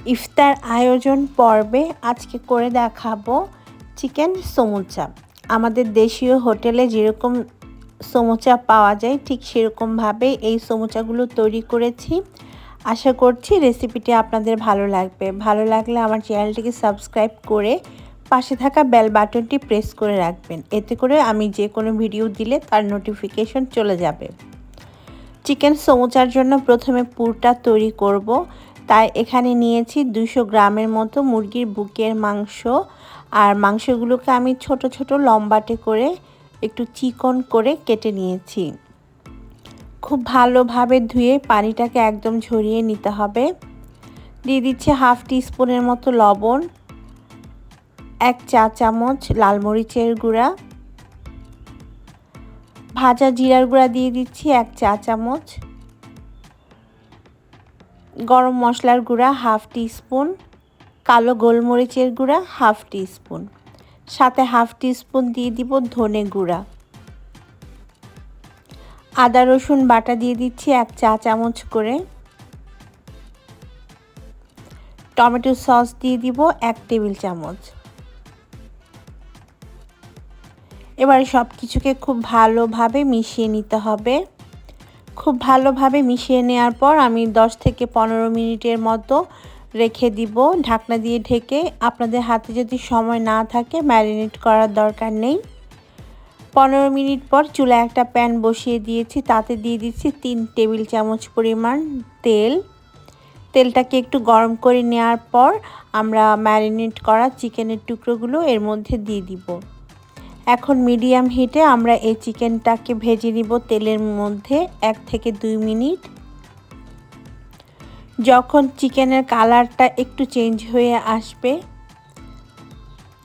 ইফতার আয়োজন পর্বে আজকে করে দেখাবো চিকেন সমুচা। আমাদের দেশীয় হোটেলে যেরকম সমুচা পাওয়া যায় ঠিক সেরকমভাবে এই সমুচাগুলো তৈরি করেছি। আশা করছি রেসিপিটি আপনাদের ভালো লাগবে। ভালো লাগলে আমার চ্যানেলটিকে সাবস্ক্রাইব করে পাশে থাকা বেল বাটনটি প্রেস করে রাখবেন। এতে করে আমি যে কোনো ভিডিও দিলে তার নোটিফিকেশন চলে যাবে। চিকেন সমুচার জন্য প্রথমে পুরটা তৈরি করব। তাই এখানে নিয়েছি 200 গ্রামের মতো মুরগির বুকের মাংস। আর মাংসগুলোকে আমি ছোট ছোট লম্বাটে করে একটু চিকন করে কেটে নিয়েছি। খুব ভালোভাবে ধুয়ে পানিটাকে একদম ঝরিয়ে নিতে হবে। দিয়ে দিচ্ছি হাফ টিস্পুনের মতো লবণ, 1 চা চামচ লাল মরিচের গুঁড়া, ভাজা জিরার গুঁড়া দিয়ে দিচ্ছি 1 চা চামচ, গরম মশলার গুঁড়া হাফ টিস্পুন, কালো গোলমরিচের গুঁড়া হাফ টিস্পুন, সাথে হাফ টিস্পুন দিয়ে দিব ধনে গুঁড়া, আদা রসুন বাটা দিয়ে দিচ্ছি 1 চা চামচ করে, টমেটো সস দিয়ে দিব 1 টেবিল চামচ। এবার সব কিছুকে খুব ভালোভাবে মিশিয়ে নিতে হবে। খুব ভালোভাবে মিশিয়ে নেওয়ার পর আমি 10 থেকে 15 মিনিটের মতো রেখে দিব ঢাকনা দিয়ে ঢেকে। আপনাদের হাতে যদি সময় না থাকে ম্যারিনেট করার দরকার নেই। 15 মিনিট পর চুলায় একটা প্যান বসিয়ে দিয়েছি, তাতে দিয়ে দিচ্ছি 3 টেবিল চামচ পরিমাণ তেল। তেলটাকে একটু গরম করে নেওয়ার পর আমরা ম্যারিনেট করা চিকেনের টুকরোগুলো এর মধ্যে দিয়ে দিব। এখন মিডিয়াম হিটে আমরা এই চিকেনটাকে ভেজে নিব তেলের মধ্যে 1 থেকে 2 মিনিট। যখন চিকেনের কালারটা একটু চেঞ্জ হয়ে আসবে,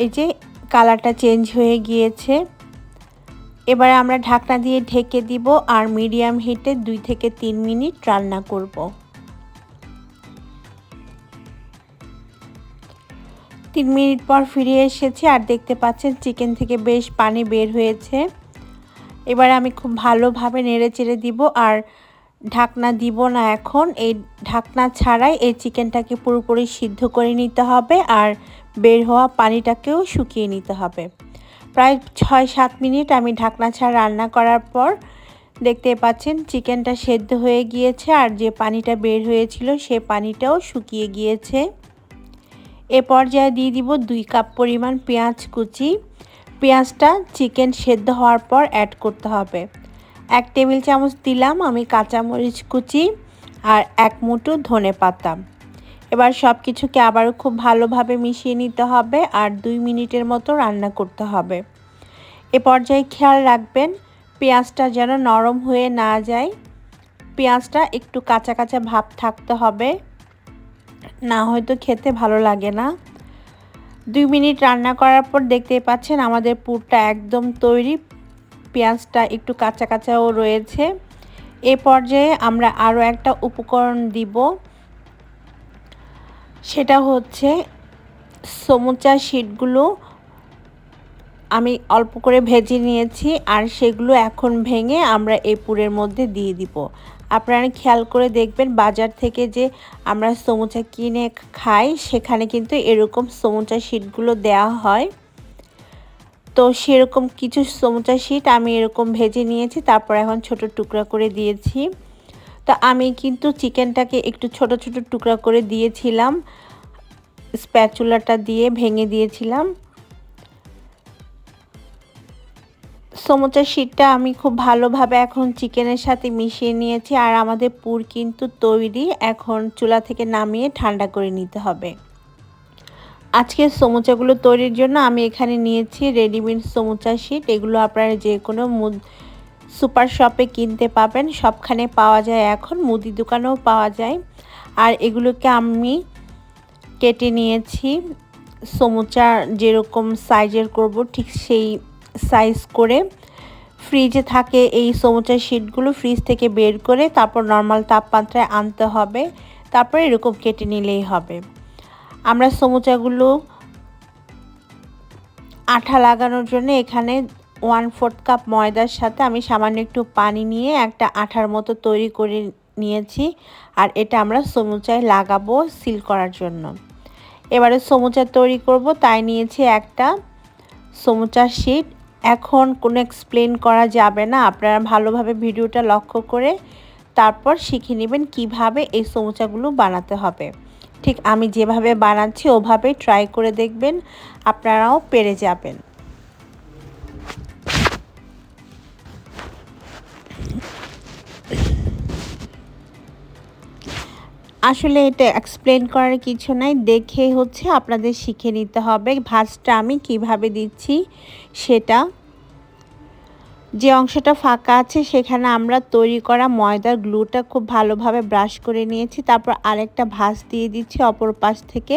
এই যে কালারটা চেঞ্জ হয়ে গিয়েছে, এবারে আমরা ঢাকনা দিয়ে ঢেকে দিব আর মিডিয়াম হিটে 2 থেকে 3 মিনিট রান্না করব। 3 মিনিট পর ফিরে এসেছি আর দেখতে পাচ্ছেন চিকেন থেকে বেশ পানি বের হয়েছে। এবার আমি খুব ভালোভাবে নেড়েচেড়ে দিব আর ঢাকনা দিব না। এখন এই ঢাকনা ছাড়াই এই চিকেনটাকে পুরোপুরি সিদ্ধ করে নিতে হবে আর বের হওয়া পানিটাকেও শুকিয়ে নিতে হবে। প্রায় 6-7 মিনিট আমি ঢাকনা ছাড়া রান্না করার পর দেখতে পাচ্ছেন চিকেনটা সেদ্ধ হয়ে গিয়েছে আর যে পানিটা বের হয়েছিল সে পানিটাও শুকিয়ে গিয়েছে। এ পর্যায়ে দিয়ে দিব 2 কাপ পরিমাণ পেঁয়াজ কুচি। পেঁয়াজটা চিকেন সেদ্ধ হওয়ার পর অ্যাড করতে হবে। 1 টেবিল চামচ দিলাম আমি কাঁচামরিচ কুচি আর 1 মুঠো ধনে পাতা। এবার সব কিছুকে আবারও খুব ভালোভাবে মিশিয়ে নিতে হবে আর 2 মিনিটের মতো রান্না করতে হবে। এ পর্যায়ে খেয়াল রাখবেন পেঁয়াজটা যেন নরম হয়ে না যায়। পেঁয়াজটা একটু কাঁচা কাঁচা ভাব থাকতে হবে, না হয়তো খেতে ভালো লাগে না। 2 মিনিট রান্না করার পর দেখতেই পাচ্ছেন আমাদের পুরটা একদম তৈরি। পেঁয়াজটা একটু কাঁচা কাঁচাও রয়েছে। এ পর্যায়ে আমরা আরও একটা উপকরণ দিব, সেটা হচ্ছে সমুচা শিটগুলো আমি অল্প করে ভেজে নিয়েছি আর সেগুলো এখন ভেঙে আমরা এই পুরের মধ্যে দিয়ে দিব। আপনারা খেয়াল করে দেখবেন বাজার থেকে যে আমরা সমুচা কিনে খাই সেখানে কিন্তু এরকম সমুচা শিটগুলো দেওয়া হয়। তো সেরকম কিছু সমুচা শিট আমি এরকম ভেজে নিয়েছি, তারপর এখন ছোট টুকরা করে দিয়েছি। তো আমি কিন্তু চিকেনটাকে একটু ছোট ছোট টুকরা করে দিয়েছিলাম, স্প্যাচুলাটা দিয়ে ভেঙে দিয়েছিলাম। সমুচা শিটটা আমি খুব ভালোভাবে এখন চিকেনের সাথে মিশিয়ে নিয়েছি আর আমাদের পুর কিন্তু তৈরি। এখন চুলা থেকে নামিয়ে ঠান্ডা করে নিতে হবে। আজকের সমুচাগুলো তৈরির জন্য আমি এখানে নিয়েছি রেডিমেড সমুচা শিট। এগুলো আপনারা যে কোনো সুপার শপে কিনতে পাবেন, সবখানে পাওয়া যায়, এখন মুদি দোকানেও পাওয়া যায়। আর এগুলোকে আমি কেটে নিয়েছি সমুচা যেরকম সাইজের করব ঠিক সেই সাইজ করে। ফ্রিজে থাকে এই সমুচা শিটগুলো, ফ্রিজ থেকে বের করে তারপর নর্মাল তাপমাত্রায় আনতে হবে, তারপর এরকম কেটে নিলেই হবে। আমরা সমুচাগুলো আঠা লাগানোর জন্য এখানে 1/4 কাপ ময়দার সাথে আমি সামান্য একটু পানি নিয়ে একটা আঠার মতো তৈরি করে নিয়েছি আর এটা আমরা সমুচায় লাগাবো সিল করার জন্য। এবারে সমুচা তৈরি করব, তাই নিয়েছি একটা সমুচার শিট। এখন কোনো এক্সপ্লেন করা যাবে না, আপনারা ভালোভাবে ভিডিওটা লক্ষ্য করে তারপর শিখে নেবেন কিভাবে এই সমুচাগুলো বানাতে হবে। ঠিক আমি যেভাবে বানাচ্ছি ওভাবেই ট্রাই করে দেখবেন, আপনারাও পেরে যাবেন। আসলে এটা এক্সপ্লেন করার কিছু নাই, দেখে হচ্ছে আপনাদের শিখে নিতে হবে। ভাঁজটা আমি কিভাবে দিচ্ছি সেটা, যে অংশটা ফাঁকা আছে সেখানে আমরা তৈরি করা ময়দার গ্লুটা খুব ভালোভাবে ব্রাশ করে নিয়েছি। তারপর আরেকটা ভাঁজ দিয়ে দিচ্ছি অপর পাশ থেকে।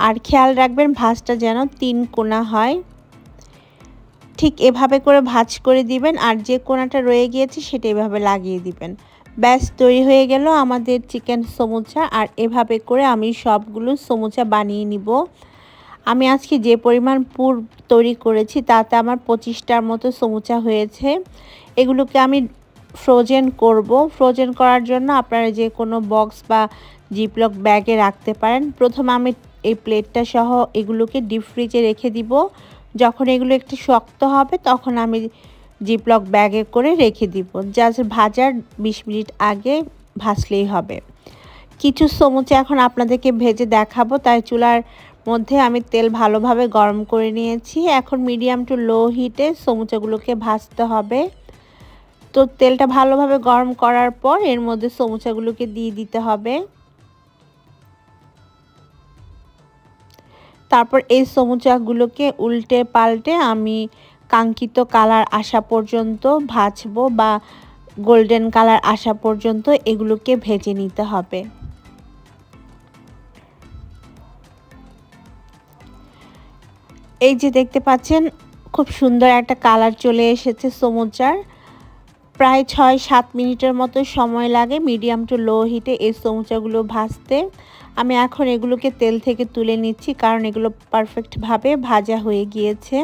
আর খেয়াল রাখবেন ভাঁজটা যেন 3 কোণা হয়, ঠিক এভাবে করে ভাঁজ করে দিবেন। আর যে কোণাটা রয়ে গিয়েছে সেটা এভাবে লাগিয়ে দিবেন। ব্যাস তৈরি হয়ে গেল আমাদের চিকেন সমুচা। আর এভাবে করে আমি সবগুলো সমুচা বানিয়ে নিব। আমি আজকে যে পরিমাণ পুর তৈরি করেছি তাতে আমার 25টার মতো সমুচা হয়েছে। এগুলোকে আমি ফ্রোজেন করব। ফ্রোজেন করার জন্য আপনারা যে কোনো বক্স বা জিপলক ব্যাগে রাখতে পারেন। প্রথমে আমি এই প্লেটটা সহ এগুলোকে ডিপ ফ্রিজে রেখে দিব। যখন এগুলো একটু শক্ত হবে তখন আমি জিপলক ব্যাগে করে রেখে দিব। জাস্ট ভাজার 20 মিনিট আগে ভাজলেই হবে। কিছু সমুচা এখন আপনাদেরকে ভেজে দেখাবো, তাই চুলার মধ্যে আমি তেল ভালোভাবে গরম করে নিয়েছি। এখন মিডিয়াম টু লো হিটে সমুচাগুলোকে ভাজতে হবে। তো তেলটা ভালোভাবে গরম করার পর এর মধ্যে সমুচাগুলোকে দিয়ে দিতে হবে। তারপর এই সমুচাগুলোকে উল্টে পাল্টে আমি কাঙ্ক্ষিত কালার আসা পর্যন্ত ভাজবো, বা গোল্ডেন কালার আসা পর্যন্ত এগুলোকে ভেজে নিতে হবে। এই যে দেখতে পাচ্ছেন খুব সুন্দর একটা কালার চলে এসেছে সমুচার। প্রায় 6-7 মিনিটের মতো সময় লাগে মিডিয়াম টু লো হিটে এই সমুচাগুলো ভাজতে। আমি এখন এগুলোকে তেল থেকে তুলে নিচ্ছি, কারণ এগুলো পারফেক্টভাবে ভাজা হয়ে গিয়েছে।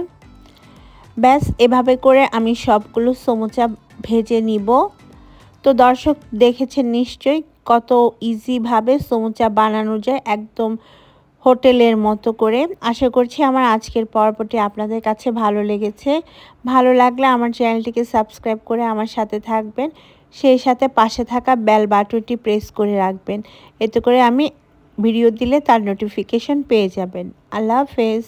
ব্যাস এভাবে করে আমি সবগুলো সমুচা ভেজে নিব। তো দর্শক দেখেছেন নিশ্চয়ই কত ইজিভাবে সমুচা বানানো যায়, একদম হোটেলের মতো করে। আশা করছি আমার আজকের পর্বটি আপনাদের কাছে ভালো লেগেছে। ভালো লাগলে আমার চ্যানেলটিকে সাবস্ক্রাইব করে আমার সাথে থাকবেন, সেই সাথে পাশে থাকা বেল বাটনটি প্রেস করে রাখবেন। এতে করে আমি ভিডিও দিলে তার নোটিফিকেশন পেয়ে যাবেন। আল্লাহ হাফেজ।